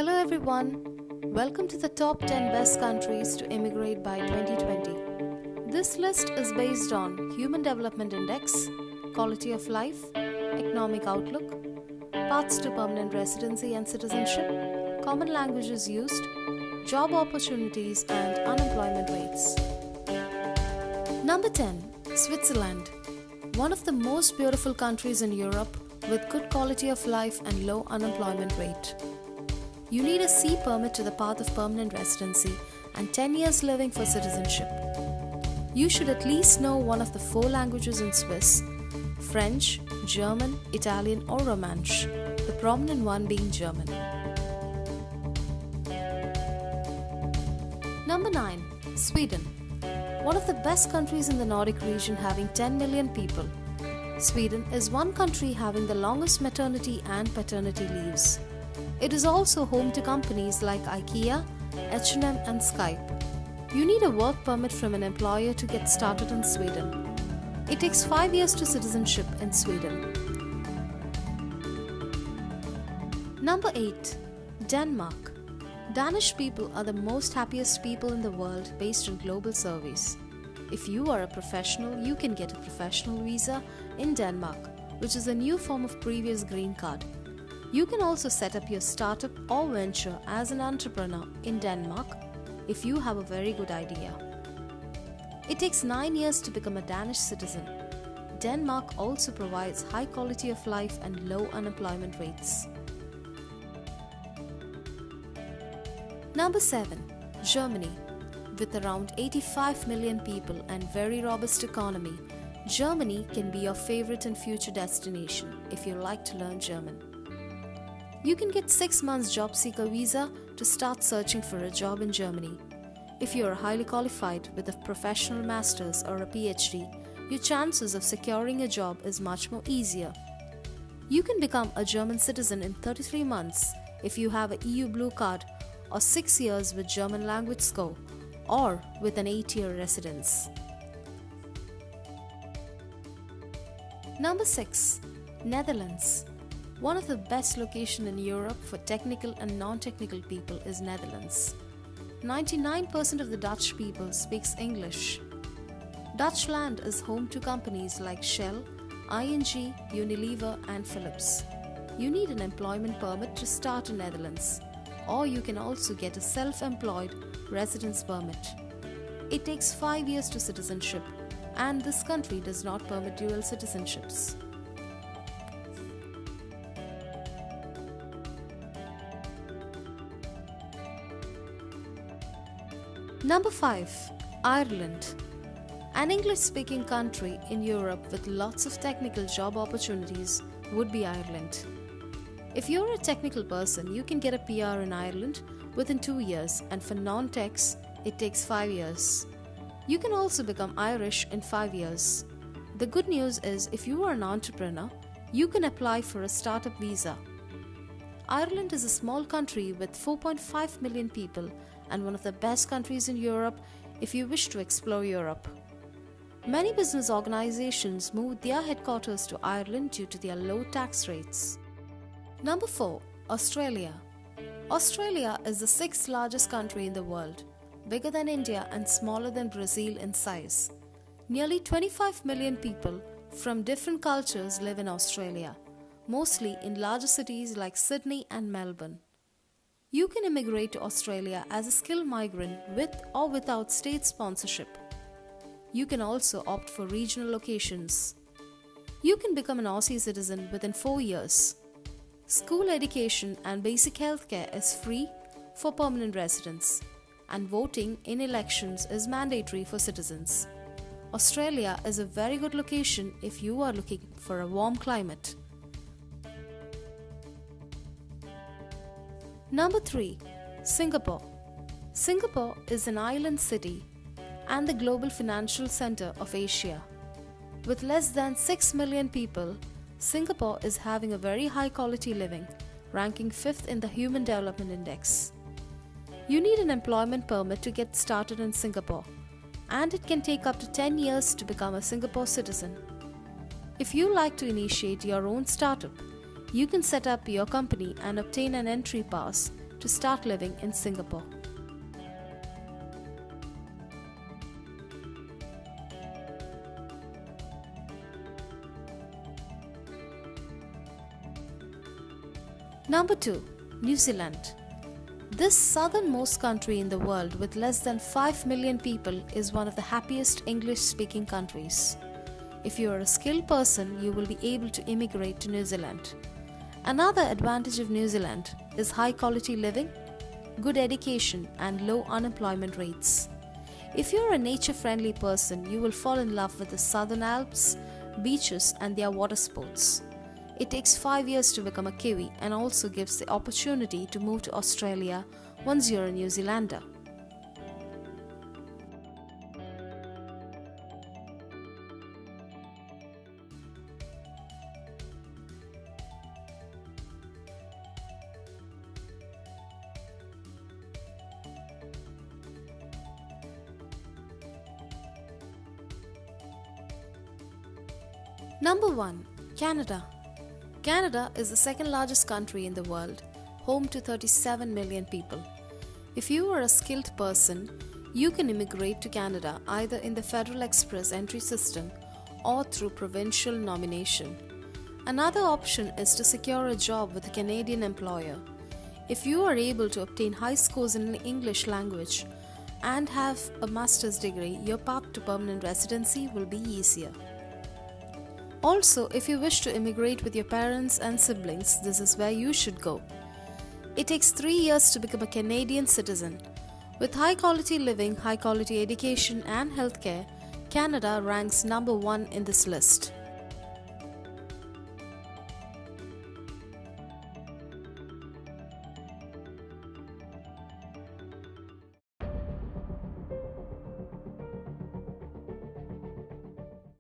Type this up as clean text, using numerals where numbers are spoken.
Hello everyone, welcome to the top 10 best countries to immigrate by 2020. This list is based on Human Development Index, quality of life, economic outlook, paths to permanent residency and citizenship, common languages used, job opportunities and unemployment rates. Number 10. Switzerland. One of the most beautiful countries in Europe with good quality of life and low unemployment rate. You need a C permit to the path of permanent residency and 10 years living for citizenship. You should at least know one of the 4 languages in Swiss: French, German, Italian or Romansh, the prominent one being German. Number 9. Sweden. One of the best countries in the Nordic region, having 10 million people. Sweden is one country having the longest maternity and paternity leaves. It is also home to companies like IKEA, H&M and Skype. You need a work permit from an employer to get started in Sweden. It takes 5 years to citizenship in Sweden. Number 8. Denmark. Danish people are the most happiest people in the world based on global surveys. If you are a professional, you can get a professional visa in Denmark, which is a new form of previous green card. You can also set up your startup or venture as an entrepreneur in Denmark if you have a very good idea. It takes 9 years to become a Danish citizen. Denmark also provides high quality of life and low unemployment rates. Number 7. Germany. With around 85 million people and very robust economy, Germany can be your favorite and future destination if you like to learn German. You can get 6 months job seeker visa to start searching for a job in Germany. If you are highly qualified with a professional master's or a PhD, your chances of securing a job is much more easier. You can become a German citizen in 33 months if you have an EU blue card or 6 years with German language score or with an 8-year residence. Number 6. Netherlands. One of the best locations in Europe for technical and non-technical people is Netherlands. 99% of the Dutch people speaks English. Dutch land is home to companies like Shell, ING, Unilever and Philips. You need an employment permit to start in Netherlands, or you can also get a self-employed residence permit. It takes 5 years to citizenship, and this country does not permit dual citizenships. Number 5. Ireland. An English-speaking country in Europe with lots of technical job opportunities would be Ireland. If you're a technical person, you can get a PR in Ireland within 2 years, and for non-techs, it takes 5 years. You can also become Irish in 5 years. The good news is, if you are an entrepreneur, you can apply for a startup visa. Ireland is a small country with 4.5 million people and one of the best countries in Europe if you wish to explore Europe. Many business organizations moved their headquarters to Ireland due to their low tax rates. Number 4. Australia. Australia is the 6th largest country in the world, bigger than India and smaller than Brazil in size. Nearly 25 million people from different cultures live in Australia, mostly in larger cities like Sydney and Melbourne. You can immigrate to Australia as a skilled migrant with or without state sponsorship. You can also opt for regional locations. You can become an Aussie citizen within 4 years. School education and basic healthcare is free for permanent residents, and voting in elections is mandatory for citizens. Australia is a very good location if you are looking for a warm climate. Number 3. Singapore. Singapore is an island city and the global financial center of Asia. With less than 6 million people, Singapore is having a very high quality living, ranking 5th in the Human Development Index. You need an employment permit to get started in Singapore, and it can take up to 10 years to become a Singapore citizen. If you like to initiate your own startup, you can set up your company and obtain an entry pass to start living in Singapore. Number 2. New Zealand. This southernmost country in the world with less than 5 million people is one of the happiest English-speaking countries. If you are a skilled person, you will be able to immigrate to New Zealand. Another advantage of New Zealand is high quality living, good education and low unemployment rates. If you are a nature-friendly person, you will fall in love with the Southern Alps, beaches and their water sports. It takes 5 years to become a Kiwi and also gives the opportunity to move to Australia once you're a New Zealander. Number 1. Canada. Canada is the second largest country in the world, home to 37 million people. If you are a skilled person, you can immigrate to Canada either in the Federal Express entry system or through provincial nomination. Another option is to secure a job with a Canadian employer. If you are able to obtain high scores in English language and have a master's degree, your path to permanent residency will be easier. Also, if you wish to immigrate with your parents and siblings, this is where you should go. It takes 3 years to become a Canadian citizen. With high quality living, high quality education and healthcare, Canada ranks number 1 in this list.